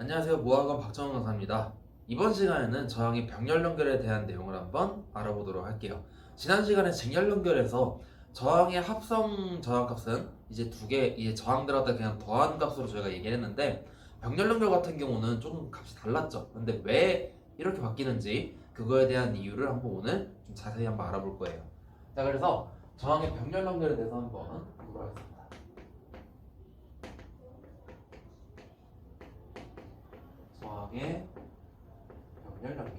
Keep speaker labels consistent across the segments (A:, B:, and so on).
A: 안녕하세요. 모학원 박정원 강사입니다. 이번 시간에는 저항의 병렬 연결에 대한 내용을 한번 알아보도록 할게요. 지난 시간에 직렬 연결에서 저항의 합성 저항값은 이제 두 개, 이제 저항들한테 그냥 더한 값으로 저희가 얘기를 했는데, 병렬 연결 같은 경우는 조금 값이 달랐죠. 근데 왜 이렇게 바뀌는지 그거에 대한 이유를 한번 오늘 좀 자세히 한번 알아볼 거예요. 자, 그래서 저항의 병렬 연결에 대해서 한번 보도록 하겠습니다. 저항의 병렬 연결.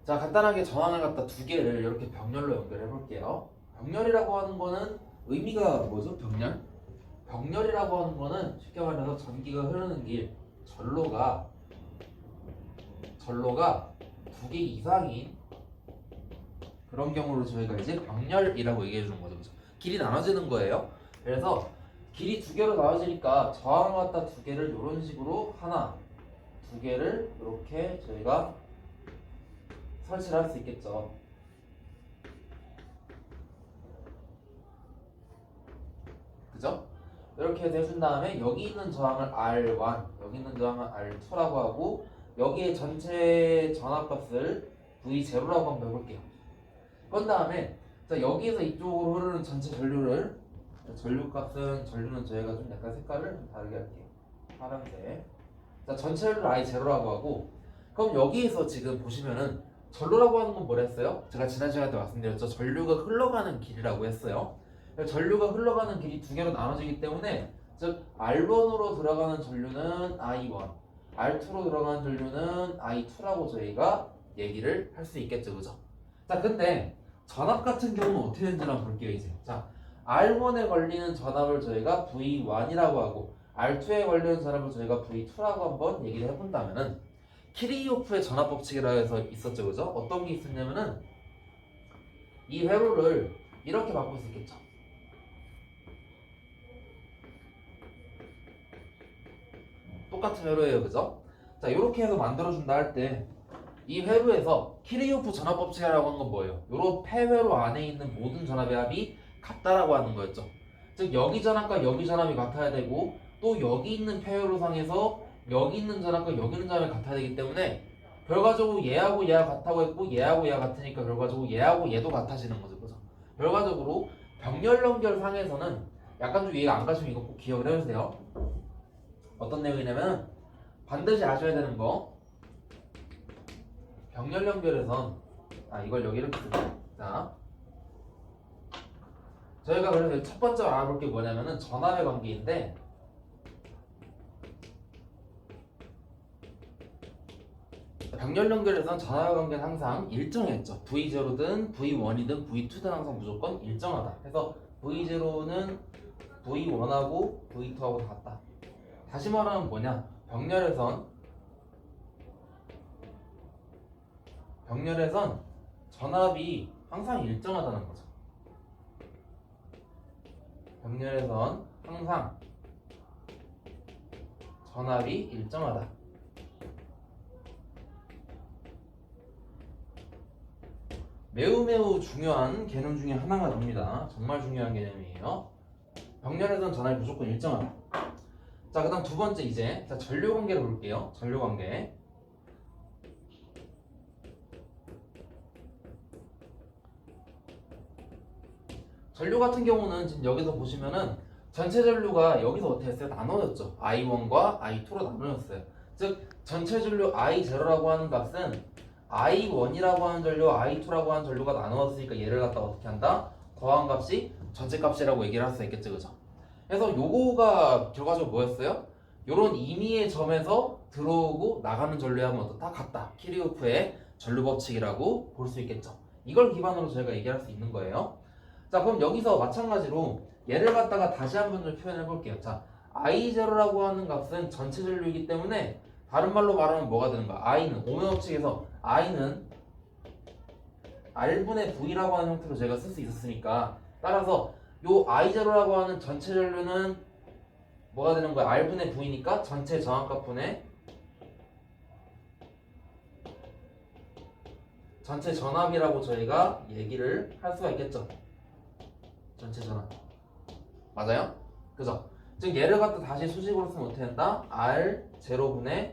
A: 자, 간단하게 저항을 갖다 두 개를 이렇게 병렬로 연결해 볼게요. 병렬이라고 하는 거는 의미가 뭐죠? 병렬? 병렬이라고 하는 거는 쉽게 말해서 전기가 흐르는 길, 전로가 두 개 이상인 그런 경우를 저희가 이제 병렬이라고 얘기해 주는 거죠. 그죠? 길이 나눠지는 거예요. 그래서 길이 두 개로 나눠지니까 저항을 갖다 두 개를 이런 식으로 하나, 두 개를 이렇게 저희가 설치를 할 수 있겠죠. 그죠? 이렇게 해서 해준 다음에 여기 있는 저항을 R1, 여기 있는 저항을 R2라고 하고, 여기에 전체 전압값을 V0라고 한번 해볼게요. 그런 다음에 자, 여기에서 이쪽으로 흐르는 전체 전류를, 전류는 저희가 좀 약간 색깔을 좀 다르게 할게요. 파란색. 자, 전체 전류를 I0라고 하고, 그럼 여기에서 지금 보시면은 전로라고 하는 건 뭐라 했어요? 제가 지난 시간에 때 말씀드렸죠. 전류가 흘러가는 길이라고 했어요. 전류가 흘러가는 길이 두 개로 나눠지기 때문에, 즉 R1으로 들어가는 전류는 I1, R2로 들어가는 전류는 I2라고 저희가 얘기를 할 수 있겠죠. 그죠? 자, 근데 전압 같은 경우는 어떻게 되는지 한번 볼게요. 이제 자, R1에 걸리는 전압을 저희가 V1이라고 하고, R2에 걸리는 전압을 저희가 V2라고 한번 얘기를 해본다면은, 키르히오프의 전압 법칙이라 해서 있었죠. 그죠? 어떤 게 있었냐면은 이 회로를 이렇게 바꿀 수 있겠죠. 똑같은 회로예요. 그죠? 자, 이렇게 해서 만들어준다 할 때 이 회로에서 키르히오프 전압 법칙이라고 하는 건 뭐예요? 요런 폐회로 안에 있는 모든 전압의 합이 같다라고 하는 거였죠. 즉 여기 전압과 여기 전압이 같아야 되고, 또 여기 있는 폐회로상에서 여기 있는 전압과 여기 있는 전압이 같아야 되기 때문에, 결과적으로 얘하고 얘가 같다고 했고 얘하고 얘가 같으니까 결과적으로 얘하고 얘도 같아지는 거죠. 그죠? 결과적으로 병렬 연결 상에서는 약간 좀 이해가 안 가시면 이거 꼭 기억을 해주세요. 어떤 내용이냐면, 반드시 아셔야 되는 거, 병렬 연결에선 이걸 여기 이렇게 쓰자. 자, 저희가 그래서 첫 번째 알아볼 게 뭐냐면은 전압의 관계인데, 병렬 연결에서는 전압의 관계는 항상 일정했죠. V0든 V1이든 V2든 항상 무조건 일정하다. 그래서 V0는 V1하고 V2하고 같다. 다시 말하면 뭐냐? 병렬에선 전압이 항상 일정하다는 거죠. 병렬에선 항상 전압이 일정하다. 매우 중요한 개념 중에 하나가 됩니다. 정말 중요한 개념이에요. 병렬에선 전압이 무조건 일정하다. 자, 그 다음 두 번째 이제 전류 관계를 볼게요. 전류 관계. 전류 같은 경우는 지금 여기서 보시면은 전체 전류가 여기서 어떻게 했어요? 나눠졌죠. I1과 I2로 나눠졌어요. 즉 전체 전류 I0라고 하는 값은 I1이라고 하는 전류, I2라고 하는 전류가 나눠졌으니까 얘를 갖다가 어떻게 한다? 더한 값이 전체 값이라고 얘기를 할 수 있겠죠. 그죠? 그래서 요거가 결과적으로 뭐였어요? 요런 임의의 점에서 들어오고 나가는 전류의 합은 어떻다? 같다. 키르히오프의 전류 법칙이라고 볼 수 있겠죠. 이걸 기반으로 저희가 얘기할 수 있는 거예요. 자, 그럼 여기서 마찬가지로 얘를 갖다가 다시 한번 좀 표현해 볼게요. 자, I0라고 하는 값은 전체 전류이기 때문에, 다른 말로 말하면 뭐가 되는가? I는 오면 법칙에서 I는 R분의 V라고 하는 형태로 제가 쓸 수 있었으니까, 따라서 요 I0라고 하는 전체 전류는 뭐가 되는 거야? R분의 V니까 전체 저항값분의 전체 전압이라고 저희가 얘기를 할 수가 있겠죠. 전체 전압. 맞아요? 그죠? 즉 얘를 갖다 다시 수식으로 쓰면 어떻게 된다? R0분의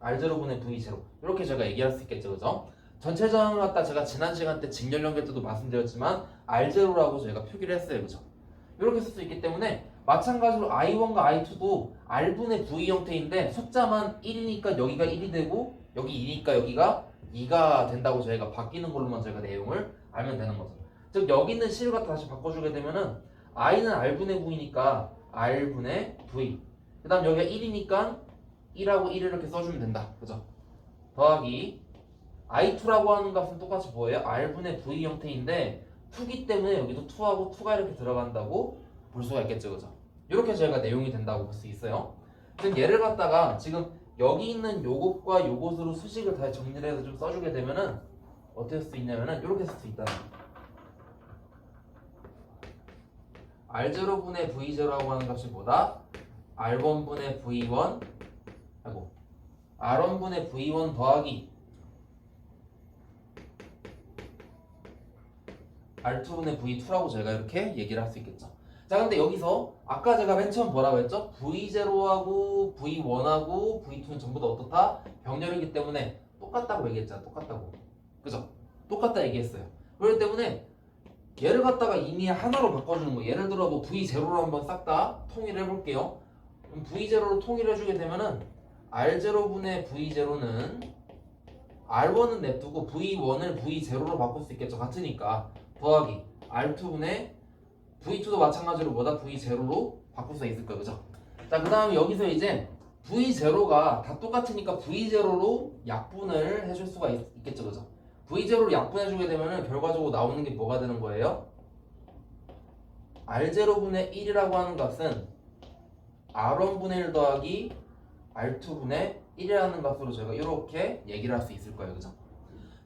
A: R0분의 V0 이렇게 제가 얘기할 수 있겠죠, 그죠? 전체 저항을 갖다 제가 지난 시간 때 직렬 연결 때도 말씀드렸지만 R0라고 저희가 표기를 했어요, 그죠? 이렇게 쓸 수 있기 때문에 마찬가지로 I1과 I2도 R분의 V 형태인데 숫자만 1이니까 여기가 1이 되고 여기 2니까 여기가 2가 된다고 저희가 바뀌는 걸로만 저희가 내용을 알면 되는 거죠. 즉 여기 있는 C를 갖다 다시 바꿔주게 되면은 I는 R분의 V니까 R분의 V 그 다음 여기가 1이니까 1하고 1을 이렇게 써주면 된다, 그죠? 더하기 I2라고 하는 값은 똑같이 뭐예요? R분의 V 형태인데 2기 때문에 여기도 2하고 2가 이렇게 들어간다고 볼 수가 있겠죠, 그죠? 이렇게 저희가 내용이 된다고 볼 수 있어요. 지금 얘를 갖다가 지금 여기 있는 요것과 요것으로 수식을 다시 정리를 해서 좀 써주게 되면은 어떻게 쓸 수 있냐면은 이렇게 쓸 수 있다는 R0분의 V0라고 하는 값이 뭐다? R1분의 V1 R1분의 V1 더하기 R2분의 V2라고 제가 이렇게 얘기를 할 수 있겠죠. 자, 근데 여기서 아까 제가 맨 처음 뭐라고 했죠? V0하고 V1하고 V2는 전부 다 어떻다? 병렬이기 때문에 똑같다고 얘기했잖아. 똑같다고. 그죠? 똑같다 얘기했어요. 그렇기 때문에 얘를 갖다가 이미 하나로 바꿔주는 거. 예를 들어 뭐 V0로 한번 싹 다 통일을 해볼게요. 그럼 V0로 통일을 해주게 되면은 R0분의 V0는 R1은 냅두고 V1을 V0로 바꿀 수 있겠죠. 같으니까. 더하기 R2분의 V2도 마찬가지로 뭐다? V0로 바꿀 수 있을 거예요. 그죠? 자, 그 다음에 여기서 이제 V0가 다 똑같으니까 V0로 약분을 해줄 수가 있겠죠. 그죠? V0로 약분해주게 되면은 결과적으로 나오는 게 뭐가 되는 거예요? R0분의 1이라고 하는 값은 R1분의 1 더하기 R2분의 1이라는 값으로 저희가 이렇게 얘기를 할 수 있을 거예요. 그죠?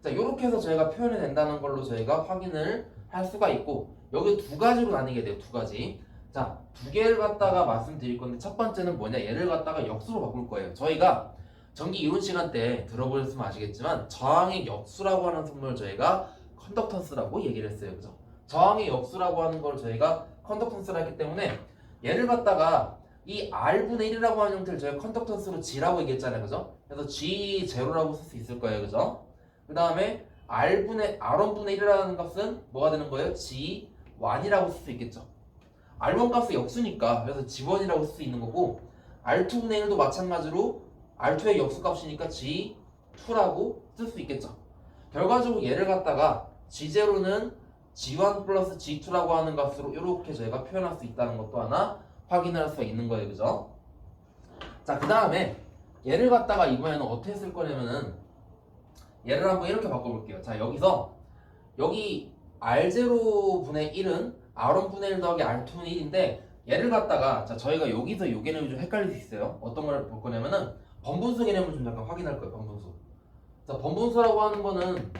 A: 자, 이렇게 해서 저희가 표현이 된다는 걸로 저희가 확인을 할 수가 있고 여기 두 가지로 나뉘게 돼요. 두 가지. 자, 두 개를 갖다가 말씀드릴 건데 첫 번째는 뭐냐? 얘를 갖다가 역수로 바꿀 거예요. 저희가 전기 이론 시간 때 들어보셨으면 아시겠지만 저항의 역수라고 하는 성분을 저희가 컨덕턴스라고 얘기를 했어요. 그죠? 저항의 역수라고 하는 걸 저희가 컨덕턴스라 했기 때문에 얘를 갖다가 이 R분의 1이라고 하는 형태를 저희가 컨덕턴스로 G라고 얘기했잖아요. 그죠? 그래서 G0라고 쓸 수 있을 거예요. 그죠? 그 다음에 R1분의 1이라는 값은 뭐가 되는 거예요? G1이라고 쓸 수 있겠죠. R1 값은 역수니까 그래서 G1이라고 쓸 수 있는 거고 R2분의 1도 마찬가지로 R2의 역수값이니까 G2라고 쓸 수 있겠죠. 결과적으로 얘를 갖다가 G0는 G1 플러스 G2라고 하는 값으로 이렇게 저희가 표현할 수 있다는 것도 하나 확인할 수가 있는 거예요. 그죠? 자, 그 다음에 얘를 갖다가 이번에는 어떻게 쓸 거냐면은 얘를 한번 이렇게 바꿔볼게요. 자, 여기서 여기 R0분의 1은 R1분의 1 더하기 R2분의 1인데 얘를 갖다가 자, 저희가 여기서 요 개념이 좀 헷갈릴 수 있어요. 어떤 걸 볼 거냐면은 번분수 개념을 좀 잠깐 확인할 거예요. 번분수. 자, 번분수라고 하는 거는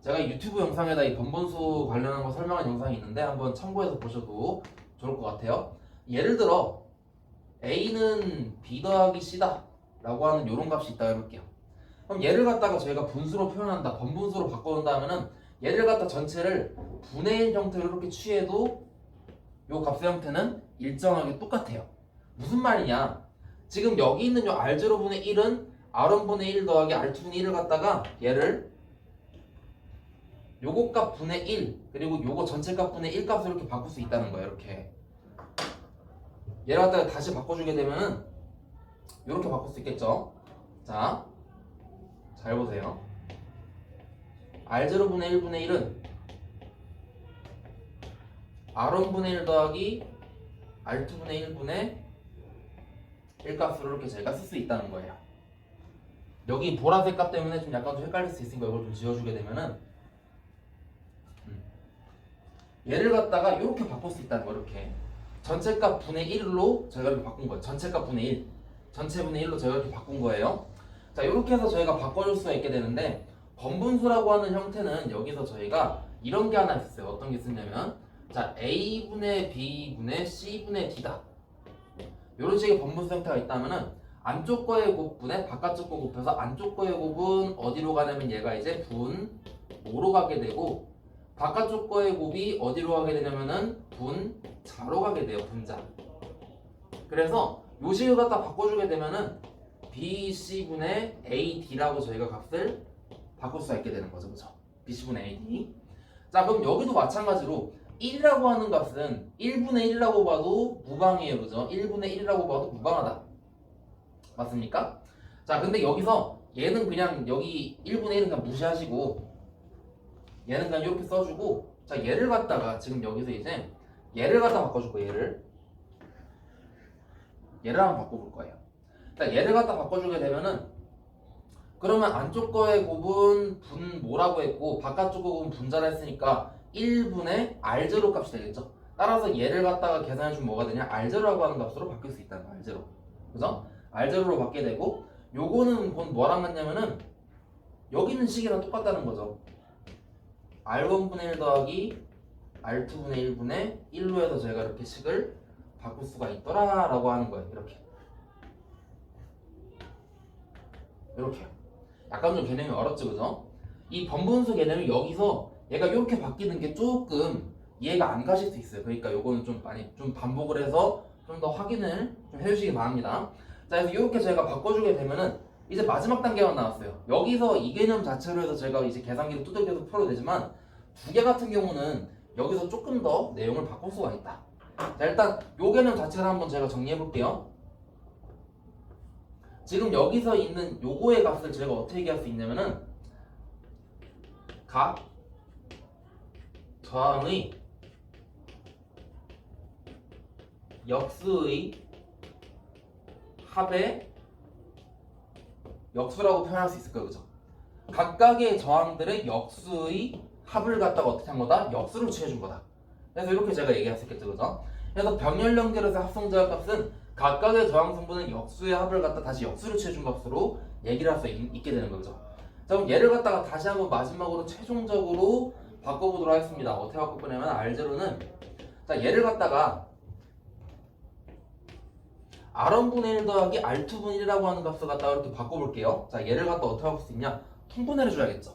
A: 제가 유튜브 영상에다 이 번분수 관련한 거 설명한 영상이 있는데 한번 참고해서 보셔도 좋을 것 같아요. 예를 들어 A는 B 더하기 C다 라고 하는 이런 값이 있다 해볼게요. 그럼 얘를 갖다가 저희가 분수로 표현한다, 번분수로 바꿔온다 하면은 얘를 갖다 전체를 분의 1 형태로 이렇게 취해도 요 값의 형태는 일정하게 똑같아요. 무슨 말이냐? 지금 여기 있는 요 R0분의 1은 R1분의 1 더하기 R2분의 1을 갖다가 얘를 요거 값 분의 1 그리고 요거 전체 값 분의 1 값으로 이렇게 바꿀 수 있다는 거예요. 이렇게 얘를 갖다가 다시 바꿔주게 되면은 이렇게 바꿀 수 있겠죠. 자, 잘 보세요. R0분의 1분의 1은 R1분의 1 더하기 R2분의 1분의 1 값으로 이렇게 저희가 쓸 수 있다는 거예요. 여기 보라색 값 때문에 좀 약간 좀 헷갈릴 수 있으니까 이걸 좀 지워주게 되면은 얘를 갖다가 이렇게 바꿀 수 있다는 거. 이렇게 전체값 분의 1로 저희가 이렇게 바꾼 거예요. 전체값 분의 1 전체 분의 1로 저희가 이렇게 바꾼 거예요. 자, 이렇게 해서 저희가 바꿔줄 수가 있게 되는데 번분수라고 하는 형태는 여기서 저희가 이런 게 하나 있어요. 어떤 게 있었냐면 자, A분의 B분의 C분의 D다 이런 식의 번분수 형태가 있다면은 안쪽 거의 곱분에 바깥쪽 거 곱해서 안쪽 거의 곱은 어디로 가냐면 얘가 이제 분 5로 가게 되고 바깥쪽 거의 곱이 어디로 가게 되냐면은 분자로 가게 돼요. 분자. 그래서 요 식을 갖다 바꿔주게 되면은 BC분의 AD라고 저희가 값을 바꿀 수가 있게 되는 거죠. 그죠? BC분의 AD. 자, 그럼 여기도 마찬가지로 1이라고 하는 값은 1분의 1이라고 봐도 무방이에요. 그죠? 1분의 1이라고 봐도 무방하다. 맞습니까? 자, 근데 여기서 얘는 그냥 여기 1분의 1은 그냥 무시하시고 얘는 그냥 이렇게 써주고, 자, 얘를 갖다가 지금 여기서 이제 얘를 갖다 바꿔줄 거예요. 얘를 한번 바꿔볼 거예요. 자, 얘를 갖다 바꿔주게 되면은 그러면 안쪽 거의 곱은 분 뭐라고 했고 바깥쪽 거 곱은 분자라 했으니까 1분의 R0 값이 되겠죠. 따라서 얘를 갖다가 계산해주면 뭐가 되냐? R0라고 하는 값으로 바뀔 수 있다는 거야. R0. 그죠? R0로 바뀌게 되고, 요거는 본 뭐랑 같냐면은 여기 있는 식이랑 똑같다는 거죠. R1분의 1 더하기 R2분의 1분의 1로 해서 저희가 이렇게 식을 바꿀 수가 있더라 라고 하는 거예요. 이렇게 약간 좀 개념이 어렵죠, 그죠? 이 번분수 개념이 여기서 얘가 이렇게 바뀌는 게 조금 이해가 안 가실 수 있어요. 그러니까 요거는 좀 많이 좀 반복을 해서 좀 더 확인을 좀 해주시기 바랍니다. 자, 그래서 이렇게 저희가 바꿔주게 되면은 이제 마지막 단계가 나왔어요. 여기서 이 개념 자체로 해서 제가 이제 계산기를 두들겨서 풀어도 되지만 두 개 같은 경우는 여기서 조금 더 내용을 바꿀 수가 있다. 자, 일단 요 개념 자체를 한번 제가 정리해 볼게요. 지금 여기서 있는 요거의 값을 제가 어떻게 얘기할 수 있냐면은 각 저항의 역수의 합의 역수라고 표현할 수 있을 거예요. 그죠? 각각의 저항들의 역수의 합을 갖다가 어떻게 한 거다? 역수를 취해준 거다. 그래서 이렇게 제가 얘기할 수 있겠죠. 그죠? 그래서 병렬 연결에서 합성저항 값은 각각의 저항 성분은 역수의 합을 갖다 다시 역수를 취해준 값으로 얘기를 할 수 있게 되는 거죠. 자, 그럼 얘를 갖다가 다시 한번 마지막으로 최종적으로 바꿔보도록 하겠습니다. 어떻게 바꿀 거냐면 R0는 자, 얘를 갖다가 R1분의 1 더하기 R2분의 1이라고 하는 값을 갖다가 이렇게 바꿔볼게요. 자, 얘를 갖다 어떻게 바꿀 수 있냐? 통분해를 줘야겠죠.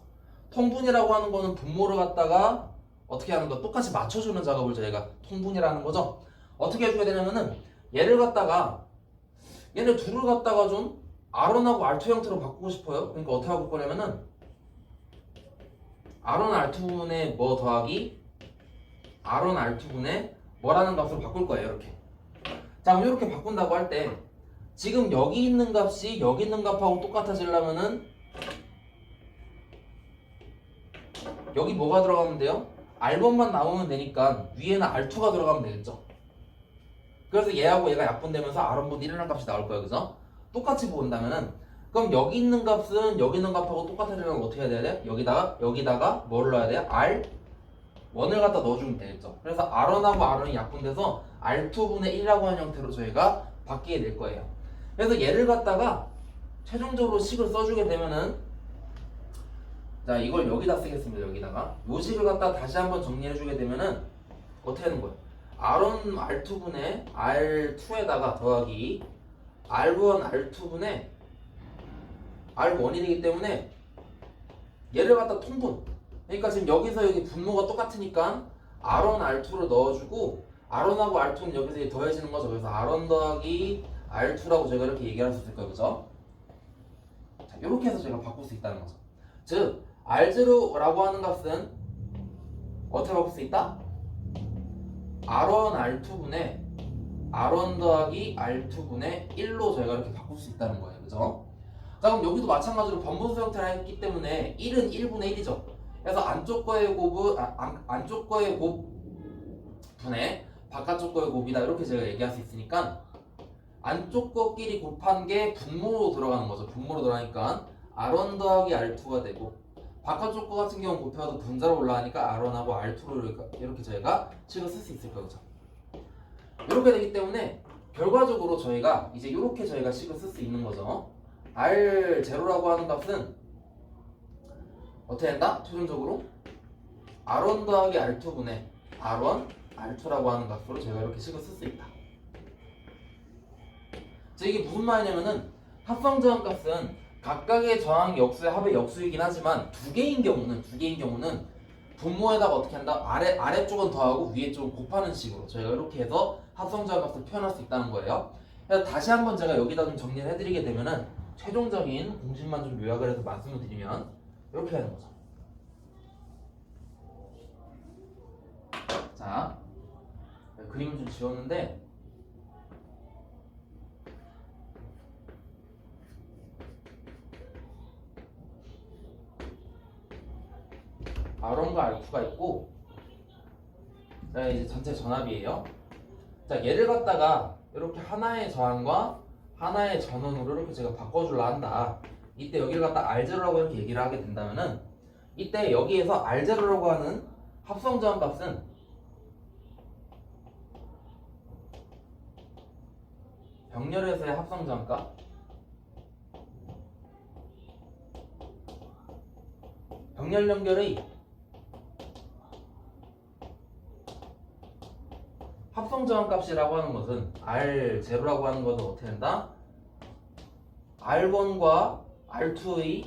A: 통분이라고 하는 거는 분모를 갖다가 어떻게 하는 거? 똑같이 맞춰주는 작업을 저희가 통분이라는 거죠. 어떻게 해줘야 되냐면은 얘를 갖다가 얘네 둘을 갖다가 좀 R1하고 R2 형태로 바꾸고 싶어요. 그러니까 어떻게 바꿀 거냐면은 R1 R2분의 뭐 더하기 R1 R2분의 뭐라는 값으로 바꿀 거예요. 이렇게. 자, 그럼 이렇게 바꾼다고 할 때 지금 여기 있는 값이 여기 있는 값하고 똑같아지려면은 여기 뭐가 들어가면 돼요? R번만 나오면 되니까 위에는 R2가 들어가면 되겠죠. 그래서 얘하고 얘가 약분되면서 R1분의 1이라는 값이 나올 거예요. 그죠? 똑같이 본다면은 그럼 여기 있는 값은 여기 있는 값하고 똑같아지려면 어떻게 해야 돼? 여기다가 뭐를 넣어야 돼요? R1을 갖다 넣어주면 되겠죠. 그래서 R1하고 R1이 약분돼서 R2분의 1이라고 하는 형태로 저희가 바뀌게 될 거예요. 그래서 얘를 갖다가 최종적으로 식을 써주게 되면은 자, 이걸 여기다 쓰겠습니다. 여기다가 요 식을 갖다 다시 한번 정리해주게 되면은 어떻게 하는 거예요? R1 R2분의 R2에다가 더하기 R1 R2분의 R1이 되기 때문에 얘를 갖다 통분. 그러니까 지금 여기서 여기 분모가 똑같으니까 R1 R2를 넣어주고 R1하고 R2는 여기서 이제 더해지는 거죠. 그래서 R1 더하기 R2라고 저희가 이렇게 얘기할 수 있을 거예요. 그죠? 자, 이렇게 해서 저희가 바꿀 수 있다는 거죠. 즉 R0라고 하는 값은 어떻게 바꿀 수 있다? R1 R2분의 R1 더하기 R2분의 1로 저희가 이렇게 바꿀 수 있다는 거예요. 그죠? 자, 그럼 여기도 마찬가지로 번분수 형태를 했기 때문에 1은 1분의 1이죠. 그래서 안쪽 거의 곱은 안쪽 거의 곱분의 바깥쪽 거의 곱이다. 이렇게 제가 얘기할 수 있으니까 안쪽 거끼리 곱한 게 분모로 들어가는 거죠. 분모로 들어가니까 R1 더하기 R2가 되고 바깥쪽 거 같은 경우는 곱해도 분자로 올라가니까 R1하고 R2로 이렇게 저희가 식을 쓸 수 있을 거죠. 이렇게 되기 때문에 결과적으로 저희가 이제 이렇게 저희가 식을 쓸 수 있는 거죠. R0라고 하는 값은 어떻게 된다? 최종적으로 R1 더하기 R2분의 R1, R2라고 하는 값으로 저희가 이렇게 식을 쓸 수 있다. 자, 이게 무슨 말이냐면은 합성저항 값은 각각의 저항 역수의 합의 역수이긴 하지만 두 개인 경우는 분모에다가 어떻게 한다? 아래쪽은 더하고 위에 쪽은 곱하는 식으로 저희가 이렇게 해서 합성자값을 표현할 수 있다는 거예요. 그래서 다시 한번 제가 여기다 좀 정리를 해드리게 되면은 최종적인 공식만 좀 요약을 해서 말씀을 드리면 이렇게 하는 거죠. 자, 그림을 좀 지웠는데 R1과 R2가 있고 이제 전체 전압이에요. 자, 얘를 갖다가 이렇게 하나의 저항과 하나의 전원으로 이렇게 제가 바꿔줄라 한다. 이때 여기를 갖다 R0라고 이렇게 얘기를 하게 된다면은 이때 여기에서 R0라고 하는 합성 저항 값은 병렬에서의 합성 저항 값, 병렬 연결의 합성 저항 값이라고 하는 것은 R0라고 하는 것은 어떻게 된다? R1과 R2의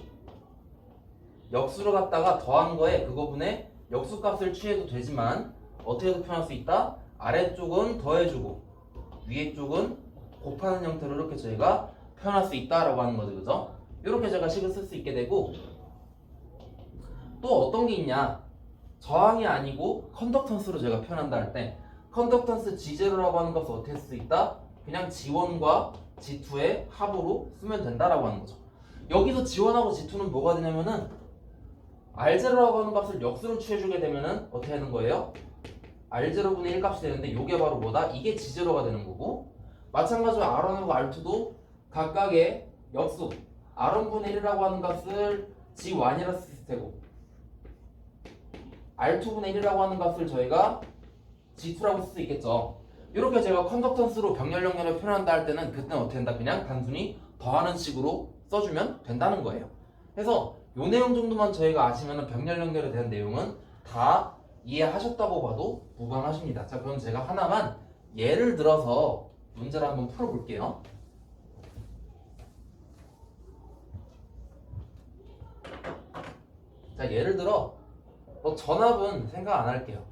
A: 역수를 갖다가 더한 거에 그거분의 역수값을 취해도 되지만 어떻게도 표현할 수 있다? 아래쪽은 더해주고 위에 쪽은 곱하는 형태로 이렇게 저희가 표현할 수 있다라고 하는 거죠. 그죠? 이렇게 제가 식을 쓸 수 있게 되고 또 어떤 게 있냐? 저항이 아니고 컨덕턴스로 제가 표현한다 할 때 컨덕턴스 G0라고 하는 것을 어떻게 쓸 수 있다? 그냥 G1과 G2의 합으로 쓰면 된다라고 하는 거죠. 여기서 G1하고 G2는 뭐가 되냐면은 R0라고 하는 값을 역수로 취해주게 되면은 어떻게 하는 거예요? R0분의 1 값이 되는데 이게 바로 뭐다? 이게 G0가 되는 거고 마찬가지로 R1하고 R2도 각각의 역수 R1분의 1이라고 하는 값을 G1이라 쓸 테고 R2분의 1이라고 하는 값을 저희가 G2라고 쓸 수 있겠죠. 이렇게 제가 컨덕턴스로 병렬 연결을 표현한다 할 때는 그때는 어떻게 된다? 그냥 단순히 더하는 식으로 써주면 된다는 거예요. 그래서 이 내용 정도만 저희가 아시면 병렬 연결에 대한 내용은 다 이해하셨다고 봐도 무방하십니다. 자, 그럼 제가 하나만 예를 들어서 문제를 한번 풀어볼게요. 자, 예를 들어 전압은 생각 안 할게요.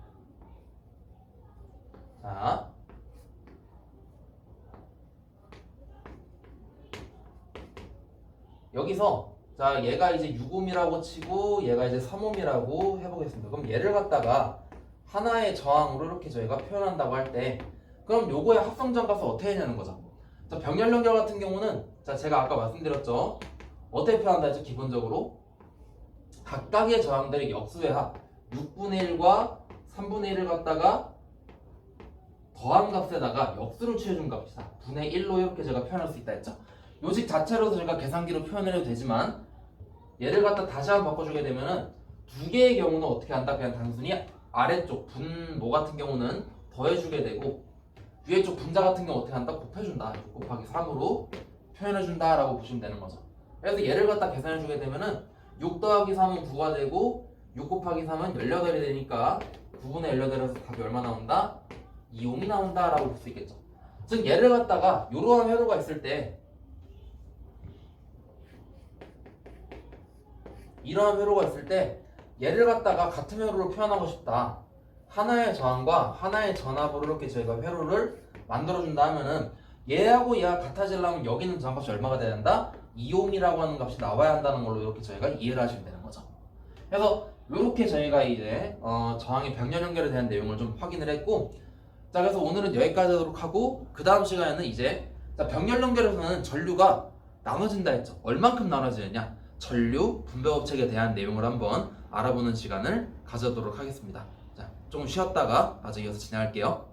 A: 자, 여기서 자 얘가 이제 6옴이라고 치고 얘가 이제 3옴이라고 해보겠습니다. 그럼 얘를 갖다가 하나의 저항으로 이렇게 저희가 표현한다고 할 때 그럼 요거의 합성전 값을 어떻게 했냐는 거죠. 자, 병렬 연결 같은 경우는 자 제가 아까 말씀드렸죠. 어떻게 표현한다 했죠? 기본적으로 각각의 저항들의 역수의 합 6분의 1과 3분의 1을 갖다가 더한 값에다가 역수를 취해준 값이다. 분의 1로 이렇게 제가 표현할 수 있다 했죠. 요식 자체로도 제가 계산기로 표현을 해도 되지만 얘를 갖다 다시 한번 바꿔주게 되면은 두 개의 경우는 어떻게 한다? 그냥 단순히 아래쪽 분모 같은 경우는 더해주게 되고 위에 쪽 분자 같은 경우 어떻게 한다? 곱해준다. 6 곱하기 3으로 표현해준다 라고 보시면 되는 거죠. 그래서 얘를 갖다 계산해주게 되면은 6 더하기 3은 9가 되고 6 곱하기 3은 18이 되니까 9분의 18에서 답이 얼마 나온다? 2옴이 나온다 라고 볼 수 있겠죠. 즉 얘를 갖다가 이러한 회로가 있을 때 이러한 회로가 있을 때 얘를 갖다가 같은 회로로 표현하고 싶다. 하나의 저항과 하나의 전압으로 이렇게 저희가 회로를 만들어준다 하면은 얘하고 얘가 같아지려면 여기 있는 저항값이 얼마가 돼야 된다? 2옴이라고 하는 값이 나와야 한다는 걸로 이렇게 저희가 이해를 하시면 되는 거죠. 그래서 이렇게 저희가 이제 저항의 병렬 연결에 대한 내용을 좀 확인을 했고 자 그래서 오늘은 여기까지 하도록 하고 그 다음 시간에는 이제 자, 병렬 연결에서는 전류가 나눠진다 했죠. 얼만큼 나눠지느냐 전류 분배법칙에 대한 내용을 한번 알아보는 시간을 가져도록 하겠습니다. 자, 조금 쉬었다가 이어서 진행할게요.